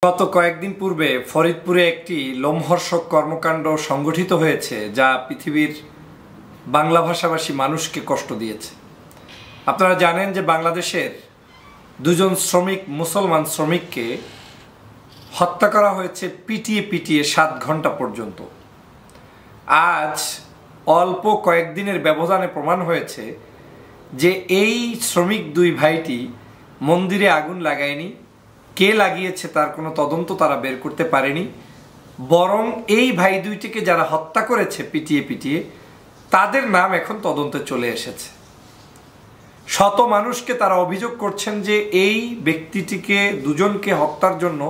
গত কয়েকদিন পূর্বে ফরিদপুরে একটি লোমহর্ষক কর্মকাণ্ড সংগঠিত হয়েছে যা পৃথিবীর বাংলা ভাষাভাষী মানুষকে কষ্ট দিয়েছে। আপনারা জানেন যে বাংলাদেশের দুজন মুসলমান শ্রমিককে হত্যা করা হয়েছে পিটিয়ে পিটিয়ে 7 ঘন্টা পর্যন্ত। আজ অল্প কয়েকদিনের ব্যবধানে প্রমাণ হয়েছে যে এই শ্রমিক দুই ভাইটি মন্দিরে আগুন লাগায়নি, কে লাগিয়েছে তার কোনো তদন্ত তারা বের করতে পারেনি, বরং এই ভাই দুইটিকে যারা হত্যা করেছে পিটিয়ে পিটিয়ে তাদের নাম এখন তদন্তে চলে এসেছে। শত মানুষকে তারা অভিযোগ করছেন যে এই ব্যক্তিটিকে দুজনকে হত্যার জন্য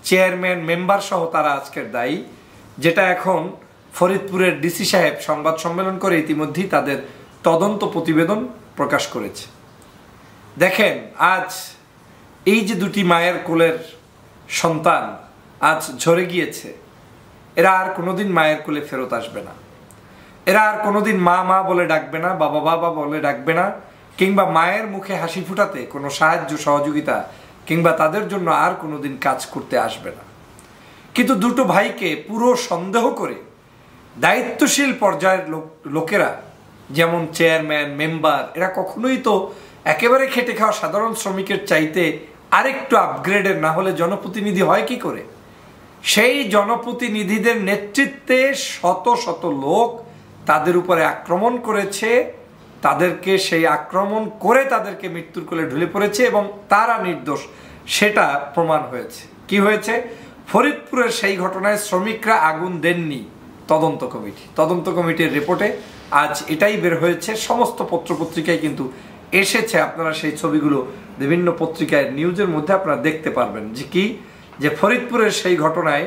চেয়ারম্যান মেম্বার সহ তারা আজকের দায়ী, যেটা এখন ফরিদপুরের ডিসি সাহেব সংবাদ সম্মেলন করে ইতিমধ্যেই তাদের তদন্ত প্রতিবেদন প্রকাশ করেছে। দেখেন, আজ এই যে দুটি মায়ের কোলের সন্তান আজ ঝরে গিয়েছে, এরা আর কোনোদিন মায়ের কোলে ফেরত আসবে না। এরা আর কোনোদিন মা মা বলে ডাকবে না, বাবা বাবা বলে ডাকবে না, কিংবা মায়ের মুখে হাসি ফুটাতে কোনো সাহায্য সহযোগিতা কিংবা তাদের জন্য আর কোনোদিন কাজ করতে আসবে না। কিন্তু দুটো ভাইকে পুরো সন্দেহ করে দায়িত্বশীল পর্যায়ের লোকেরা, যেমন চেয়ারম্যান মেম্বার, এরা কখনোই তো একেবারে খেটে খাওয়া সাধারণ শ্রমিকের চাইতে আরেকটু আপগ্রেডের না হলে জনপ্রতিনিধি হয় কি করে? সেই জনপ্রতিনিধিদের নেতৃত্বে শত শত লোক তাদের উপরে আক্রমণ করেছে, তাদেরকে সেই আক্রমণ করে তাদেরকে মৃত্যুর কোলে ঢুলে পড়েছে এবং তারা নির্দোষ সেটা প্রমাণ হয়েছে। কি হয়েছে? ফরিদপুরের সেই ঘটনায় শ্রমিকরা আগুন দেননি। তদন্ত কমিটির রিপোর্টে আজ এটাই বের হয়েছে। সমস্ত পত্রপত্রিকায় কিন্তু এসেছে, আপনারা সেই ছবিগুলো বিভিন্ন পত্রিকায় নিউজের মধ্যে আপনারা দেখতে পারবেন যে ফরিদপুরের সেই ঘটনায়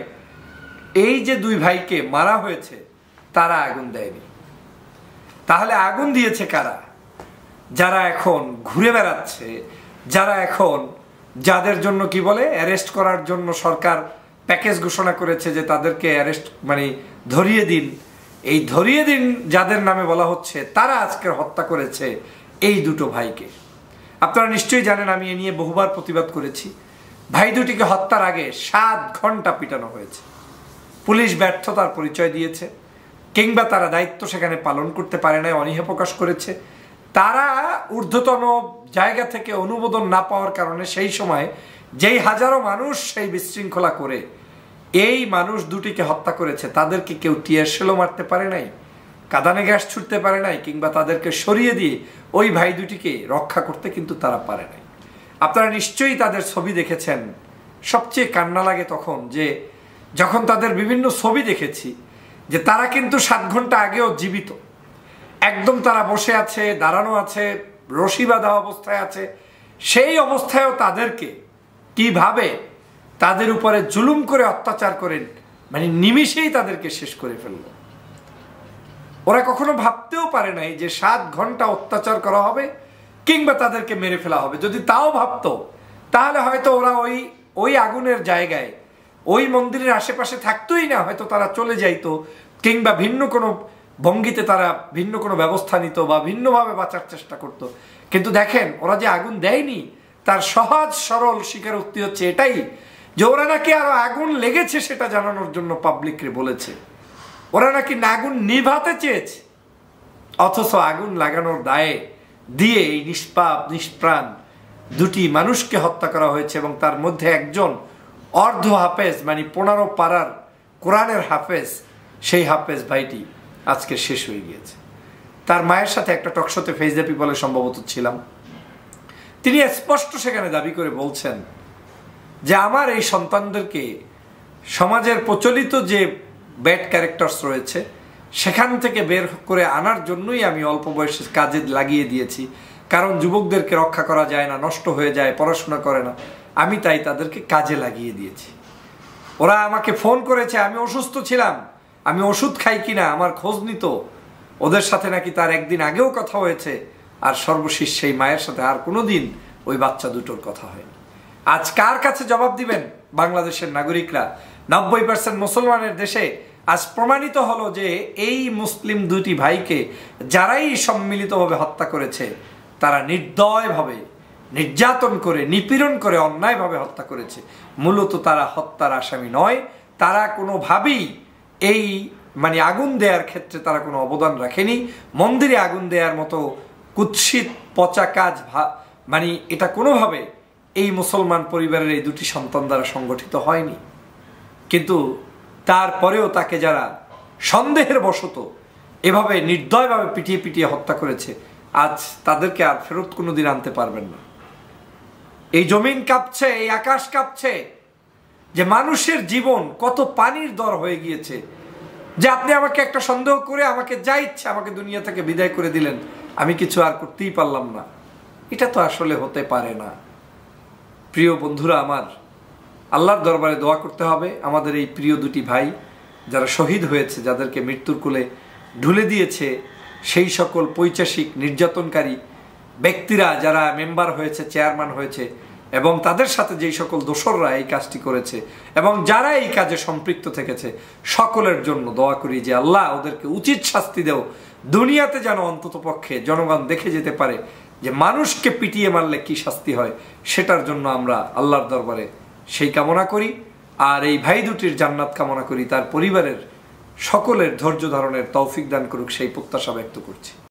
এই যে দুই ভাইকে মারা হয়েছে তারা আগুন দেয়নি। তাহলে আগুন দিয়েছে কারা? যারা এখন ঘুরে বেড়াচ্ছে, যারা এখন যাদের জন্য কি বলে অ্যারেস্ট করার জন্য সরকার প্যাকেজ ঘোষণা করেছে যে তাদেরকে অ্যারেস্ট ধরিয়ে দিন, এই ধরিয়ে দিন যাদের নামে বলা হচ্ছে, তারা আজকের হত্যা করেছে এই দুটো ভাইকে। আপনারা নিশ্চয়ই জানেন, আমি এ নিয়ে বহুবার প্রতিবাদ করেছি। ভাই দুটিকে হত্যার আগে 7 ঘন্টা পিটানো হয়েছে। পুলিশ ব্যর্থতার পরিচয় দিয়েছে, কিংবা তারা দায়িত্ব সেখানে পালন করতে পারে নাই, অনীহা প্রকাশ করেছে। তারা ঊর্ধ্বতন জায়গা থেকে অনুমোদন না পাওয়ার কারণে সেই সময় যেই হাজারো মানুষ সেই বিশৃঙ্খলা করে এই মানুষ দুটিকে হত্যা করেছে, তাদেরকে কেউ টিয়ার শেলও মারতে পারে নাই, কাঁদানে গ্যাস ছুটতে পারে নাই, কিংবা তাদেরকে সরিয়ে দিয়ে ওই ভাই দুটিকে রক্ষা করতে কিন্তু তারা পারে নাই। আপনারা নিশ্চয়ই তাদের ছবি দেখেছেন। সবচেয়ে কান্না লাগে তখন যখন তাদের বিভিন্ন ছবি দেখেছি যে তারা কিন্তু 7 ঘন্টা আগেও জীবিত, একদম তারা বসে আছে, দাঁড়ানো আছে, রশি বাঁধা অবস্থায় আছে। সেই অবস্থায়ও তাদেরকে কিভাবে তাদের উপরে জুলুম করে অত্যাচার করেন, নিমিষেই তাদেরকে শেষ করে ফেলল। ওরা কখনো ভাবতেও পারে নাই যে 7 ঘন্টা অত্যাচার করা হবে কিংবা তাদেরকে মেরে ফেলা হবে। যদি তাও ভাবতো তাহলে হয়তো ওরা ওই আগুনের জায়গায় ওই মন্দিরের আশেপাশে থাকতোই না, হয়তো তারা চলে যাইতো, কিংবা ভিন্ন কোনো ভঙ্গিতে তারা ভিন্ন কোনো ব্যবস্থা নিত বা ভিন্নভাবে বাঁচার চেষ্টা করত। কিন্তু দেখেন, ওরা যে আগুন দেয়নি তার সহজ সরল স্বীকারোক্তি হচ্ছে এটাই যে ওরা নাকি আরো আগুন লেগেছে সেটা জানানোর জন্য পাবলিককে বলেছে। ওরা নাকি আগুন নিভাতে চেয়েছে, অথচ আগুন লাগানোর দায়ে দিয়ে এই নিষ্পাপ নিষ্প্রাণ দুটি মানুষকে হত্যা করা হয়েছে। এবং তার মধ্যে একজন অর্ধ হাফেজ, 15 পারার কোরআনের হাফেজ, সেই হাফেজ ভাইটি আজকে শেষ হয়ে গিয়েছে। তার মায়ের সাথে একটা টকশোতে ফেস দ্য পিপলে সম্ভবত ছিলাম, তিনি স্পষ্ট সেখানে দাবি করে বলছেন যে আমার এই সন্তানদেরকে সমাজের প্রচলিত যে ব্যাড ক্যারেক্টার্স রয়েছে সেখান থেকে বের করে আনার জন্যই আমি অল্প বয়সে কাজে লাগিয়ে দিয়েছি, কারণ যুবকদেরকে রক্ষা করা যায় না, নষ্ট হয়ে যায়, পড়াশোনা করে না, আমি তাই তাদেরকে কাজে লাগিয়ে দিয়েছি। ওরা আমাকে ফোন করেছে, আমি অসুস্থ ছিলাম, আমি ওষুধ খাই কিনা আমার খোঁজ নিত। ওদের সাথে নাকি তার একদিন আগেও কথা হয়েছে, আর সর্বশেষ সেই মায়ের সাথে আর কোনোদিন ওই বাচ্চা দুটোর কথা হয়নি। আজ কার কাছে জবাব দিবেন বাংলাদেশের নাগরিকরা? 90% মুসলমানের দেশে আজ প্রমাণিত হলো যে এই মুসলিম দুটি ভাইকে যারাই সম্মিলিতভাবে হত্যা করেছে তারা নির্দয়ভাবে নির্যাতন করে নিপীড়ন করে অন্যায়ভাবে হত্যা করেছে। মূলত তারা হত্যার আসামি নয়, তারা কোনোভাবেই এই আগুন দেওয়ার ক্ষেত্রে তারা কোনো অবদান রাখেনি। মন্দিরে আগুন দেওয়ার মতো কুৎসিত পচা কাজ এটা কোনোভাবে এই মুসলমান পরিবারের এই দুটি সন্তান দ্বারা সংগঠিত হয়নি। কিন্তু তারপরেও তাকে যারা সন্দেহের বশত এভাবে নির্দয়ভাবে পিটিয়ে পিটিয়ে হত্যা করেছে, আজ তাদেরকে আর ফেরত কোনোদিন আনতে পারবেন না। এই জমিন কাঁপছে, এই আকাশ কাঁপছে, যে মানুষের জীবন কত পানির দর হয়ে গিয়েছে, যে আপনি আমাকে একটা সন্দেহ করে আমাকে যা ইচ্ছে আমাকে দুনিয়া থেকে বিদায় করে দিলেন, আমি কিছু আর করতেই পারলাম না। এটা তো আসলে হতে পারে না। প্রিয় বন্ধুরা আমার, আল্লাহর দরবারে দোয়া করতে হবে আমাদের এই প্রিয় দুটি ভাই যারা শহীদ হয়েছে, যাদেরকে মৃত্যুর কোলে ঢুলে দিয়েছে সেই সকল পৈশাচিক নির্যাতনকারী ব্যক্তিরা, যারা মেম্বার হয়েছে, চেয়ারম্যান হয়েছে, এবং তাদের সাথে যেই সকল দোসররা এই কাজটি করেছে এবং যারা এই কাজে সম্পৃক্ত থেকেছে, সকলের জন্য দোয়া করি যে আল্লাহ ওদেরকে উচিত শাস্তি দেও। দুনিয়াতে যেন অন্তত পক্ষে জনগণ দেখে যেতে পারে যে মানুষকে পিটিয়ে মারলে কি শাস্তি হয়। সেটার জন্য আমরা আল্লাহর দরবারে সেই কামনা করি। আর এই ভাই দুটির জান্নাত কামনা করি, তার পরিবারের সকলের ধৈর্য ধারণের তৌফিক দান করুক, সেই প্রত্যাশা ব্যক্ত করছি।